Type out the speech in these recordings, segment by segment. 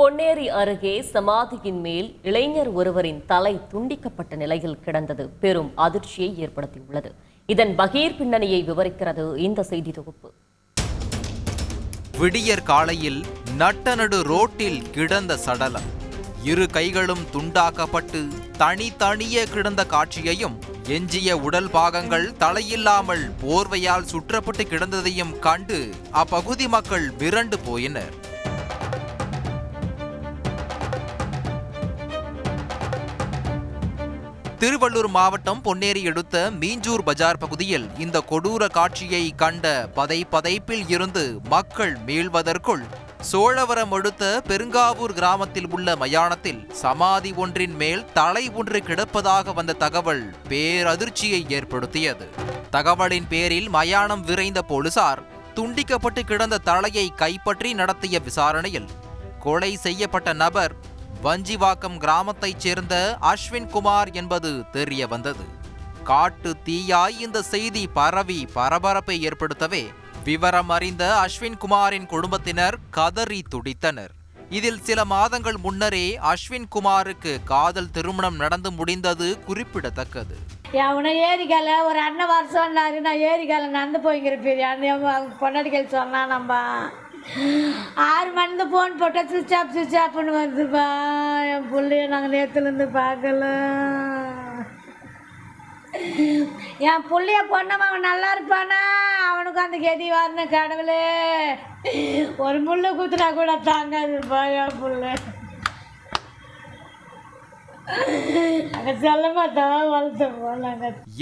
பொன்னேரி அருகே சமாதியின் மேல் இளைஞர் ஒருவரின் தலை துண்டிக்கப்பட்ட நிலையில் கிடந்தது பெரும் அதிர்ச்சியை ஏற்படுத்தியுள்ளது. இதன் பகீர் பின்னணியை விவரிக்கிறது இந்த செய்தி தொகுப்பு. விடியற் காலையில் நட்டநடு ரோட்டில் கிடந்த சடலம், இரு கைகளும் துண்டாக்கப்பட்டு தனித்தனியே கிடந்த காட்சியையும், எஞ்சிய உடல் பாகங்கள் தலையில்லாமல் போர்வையால் சுற்றப்பட்டு கிடந்ததையும் கண்டு அப்பகுதி மக்கள் மிரண்டு போயினர். திருவள்ளூர் மாவட்டம் பொன்னேரி அடுத்த மீஞ்சூர் பஜார் பகுதியில் இந்த கொடூர காட்சியை கண்ட பதைப்பில் இருந்து மக்கள் மீள்வதற்குள் சோழவரம் அடுத்த பெருங்காவூர் கிராமத்தில் உள்ள மயானத்தில் சமாதி ஒன்றின் மேல் தலை ஒன்று கிடப்பதாக வந்த தகவல் பேரதிர்ச்சியை ஏற்படுத்தியது. தகவலின் பேரில் மயானம் விரைந்த போலீசார் துண்டிக்கப்பட்டு கிடந்த தலையை கைப்பற்றி நடத்திய விசாரணையில் கொலை செய்யப்பட்ட நபர் வஞ்சிவாக்கம் கிராமத்தைச் சேர்ந்த அஸ்வின் குமார் என்பது தெரிய வந்தது. காட்டு தீயாய் இந்த செய்தி பரவி பரபரப்பை ஏற்படுத்தவே விவரம் அறிந்த அஸ்வின் குமாரின் குடும்பத்தினர் கதறி துடித்தனர். இதில் சில மாதங்கள் முன்னரே அஸ்வின் குமாருக்கு காதல் திருமணம் நடந்து முடிந்தது குறிப்பிடத்தக்கது. அவனை ஏரிக்கால ஒரு அண்ணன் வர சொன்னாரு, நான் ஏரிக்கால நடந்து போய்ங்கிறேன் பொன்னாடிகள் சொன்னா. நம்ம 6 மணிக்கு ஃபோன் போட்டால் சுவிட்ச் ஆஃப்னு வருதுப்பா. என் பிள்ளைய நாங்கள் நேற்றுலேருந்து பார்க்கல. என் பிள்ளைய பொண்ணமா அவன் நல்லா இருப்பானா, அவனுக்கு அந்த கெதி வரணும் கடவுளே. ஒரு முள்ளு குத்துனா கூட தாங்காதுப்பா என் பிள்ளை.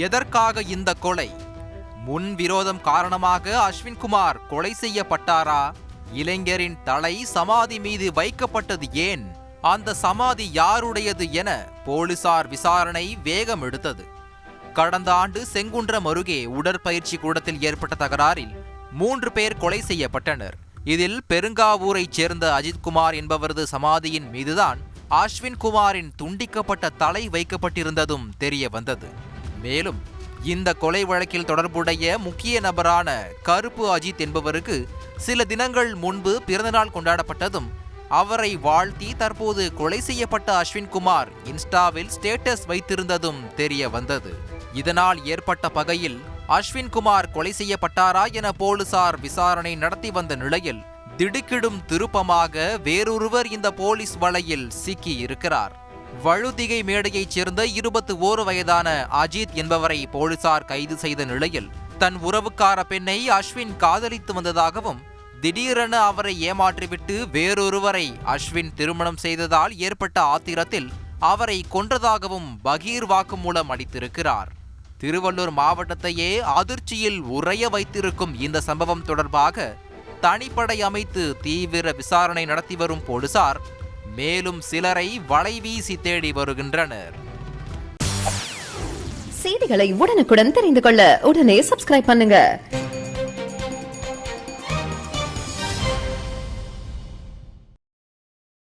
எதற்காக இந்த கொலை? முன் விரோதம் காரணமாக அஸ்வின் குமார் கொலை செய்யப்பட்டாரா? இளைஞரின் தலை சமாதி மீது வைக்கப்பட்டது ஏன்? அந்த சமாதி யாருடையது என போலீசார் விசாரணை வேகம் எடுத்தது. கடந்த ஆண்டு செங்குன்றம் அருகே உடற்பயிற்சி கூடத்தில் ஏற்பட்ட தகராறில் 3 பேர் கொலை செய்யப்பட்டனர். இதில் பெருங்காவூரைச் சேர்ந்த அஜித்குமார் என்பவரது சமாதியின் மீதுதான் அஸ்வின் குமாரின் துண்டிக்கப்பட்ட தலை வைக்கப்பட்டிருந்ததும் தெரிய வந்தது. மேலும் இந்த கொலை வழக்கில் தொடர்புடைய முக்கிய நபரான கருப்பு அஜித் என்பவருக்கு சில தினங்கள் முன்பு பிறந்தநாள் கொண்டாடப்பட்டதும் அவரை வாழ்த்தி தற்போது கொலை செய்யப்பட்ட அஸ்வின் குமார் இன்ஸ்டாவில் ஸ்டேட்டஸ் வைத்திருந்ததும் தெரிய வந்தது. இதனால் ஏற்பட்ட பகையில் அஸ்வின் குமார் கொலை செய்யப்பட்டாரா என போலீசார் விசாரணை நடத்தி வந்த நிலையில் திடுக்கிடும் திருப்பமாக வேறொருவர் இந்த போலீஸ் வலையில் சிக்கி இருக்கிறார். வழுதிகை மேடையைச் சேர்ந்த 21 வயதான அஜித் என்பவரை போலீசார் கைது செய்த நிலையில் தன் உறவுக்கார பெண்ணை அஸ்வின் காதலித்து வந்ததாகவும், திடீரென அவரை ஏமாற்றிவிட்டு வேறொருவரை அஸ்வின் திருமணம் செய்ததால் ஏற்பட்ட ஆத்திரத்தில் அவரை கொன்றதாகவும் பகீர் வாக்குமூலம் அளித்திருக்கிறார். திருவள்ளூர் மாவட்டத்தையே அதிர்ச்சியில் உறைய வைத்திருக்கும் இந்த சம்பவம் தொடர்பாக தனிப்படை அமைத்து தீவிர விசாரணை நடத்தி வரும் போலீசார் மேலும் சிலரை வலைவீசி தேடி வருகின்றனர். செய்திகளை உடனுக்குடன் தெரிந்து கொள்ள உடனே சப்ஸ்கிரைப் பண்ணுங்க.